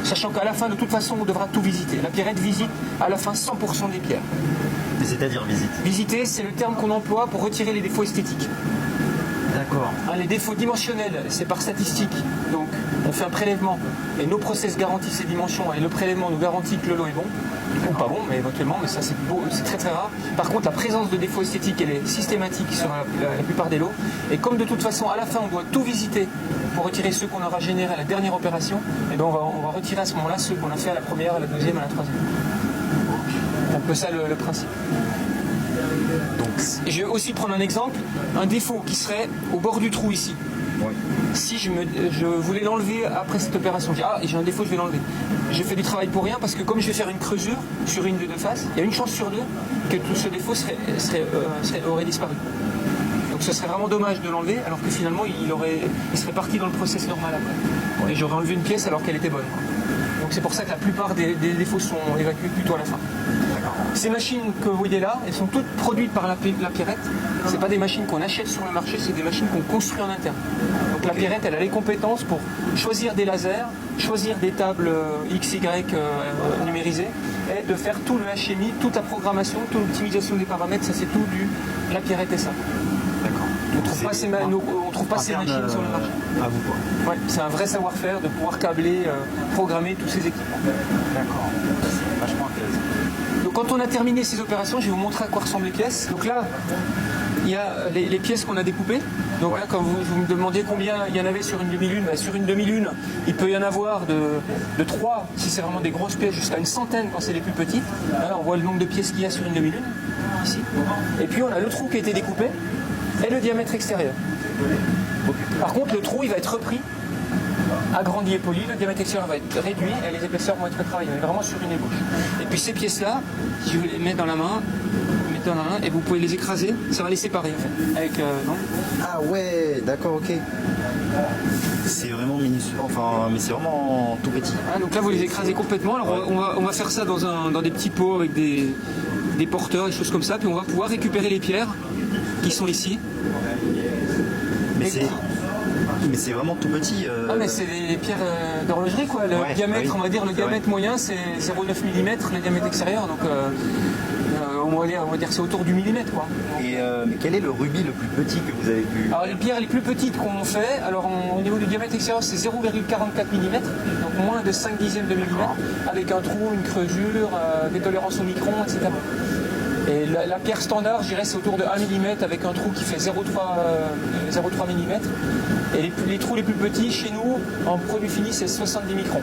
Sachant qu'à la fin, de toute façon, on devra tout visiter. La Pierrette visite à la fin 100% des pierres. C'est-à-dire visite? Visiter, c'est le terme qu'on emploie pour retirer les défauts esthétiques. D'accord. Les défauts dimensionnels, c'est par statistique. Donc, on fait un prélèvement et nos process garantissent ces dimensions et le prélèvement nous garantit que le lot est bon. Ou pas bon, mais éventuellement, mais ça c'est très très rare. Par contre, la présence de défauts esthétiques, elle est systématique sur la plupart des lots. Et comme de toute façon, à la fin, on doit tout visiter pour retirer ceux qu'on aura générés à la dernière opération, et ben on va retirer à ce moment-là ceux qu'on a fait à la première, à la deuxième, à la troisième. C'est un peu ça le principe. Donc, je vais aussi prendre un exemple, un défaut qui serait au bord du trou ici. oui. Si je voulais l'enlever après cette opération, je dis ah j'ai un défaut, je vais l'enlever. Je fais du travail pour rien parce que comme je vais faire une creusure sur une des deux faces, il y a une chance sur deux que tout ce défaut aurait disparu. Donc ce serait vraiment dommage de l'enlever alors que finalement il serait parti dans le process normal après. Et j'aurais enlevé une pièce alors qu'elle était bonne. Donc c'est pour ça que la plupart des défauts sont évacués plutôt à la fin. Ces machines que vous voyez là, elles sont toutes produites par la Pierrette. Ce n'est pas des machines qu'on achète sur le marché, c'est des machines qu'on construit en interne. Donc la Pierrette, elle a les compétences pour choisir des lasers, choisir des tables XY numérisées et de faire tout le HMI, toute la programmation, toute l'optimisation des paramètres, ça c'est tout la Pierrette et ça. D'accord. On ne trouve pas ces machines sur le marché. À vous quoi. Ouais, c'est un vrai savoir-faire de pouvoir câbler, programmer tous ces équipements. D'accord. C'est vachement intéressant. Donc quand on a terminé ces opérations, je vais vous montrer à quoi ressemblent les pièces. Donc là, il y a les pièces qu'on a découpées. Donc là, quand vous me demandiez combien il y en avait sur une demi-lune, bah, sur une demi-lune, il peut y en avoir de 3 si c'est vraiment des grosses pièces, jusqu'à une centaine quand c'est les plus petites. Là, on voit le nombre de pièces qu'il y a sur une demi-lune, ici. Et puis on a le trou qui a été découpé et le diamètre extérieur. Par contre, le trou, il va être repris, agrandi et poli, le diamètre extérieur va être réduit et les épaisseurs vont être retravaillées. On est vraiment sur une ébauche. Et puis ces pièces-là, si je vous les mets dans la main, et vous pouvez les écraser, ça va les séparer en fait. Avec, Ah ouais, d'accord, ok. C'est vraiment minuscule, enfin, mais c'est vraiment tout petit. Ah, donc là vous les écrasez complètement. Alors on va faire ça dans des petits pots avec des porteurs, des choses comme ça, puis on va pouvoir récupérer les pierres qui sont ici. Mais c'est vraiment tout petit. Ah mais c'est des pierres d'horlogerie quoi. Le diamètre, on va dire le diamètre moyen c'est 0,9 mm, le diamètre extérieur, donc on va dire que c'est autour du millimètre quoi. Et mais quel est le rubis le plus petit que vous avez pu? Alors les pierres les plus petites qu'on fait, alors au niveau du diamètre extérieur c'est 0,44 mm, donc moins de 5 dixièmes de millimètre, avec un trou, une creusure, des tolérances au micron, etc. Et la pierre standard, je dirais, c'est autour de 1 mm avec un trou qui fait 0,3 mm. Et les trous les plus petits, chez nous, en produit fini, c'est 70 microns.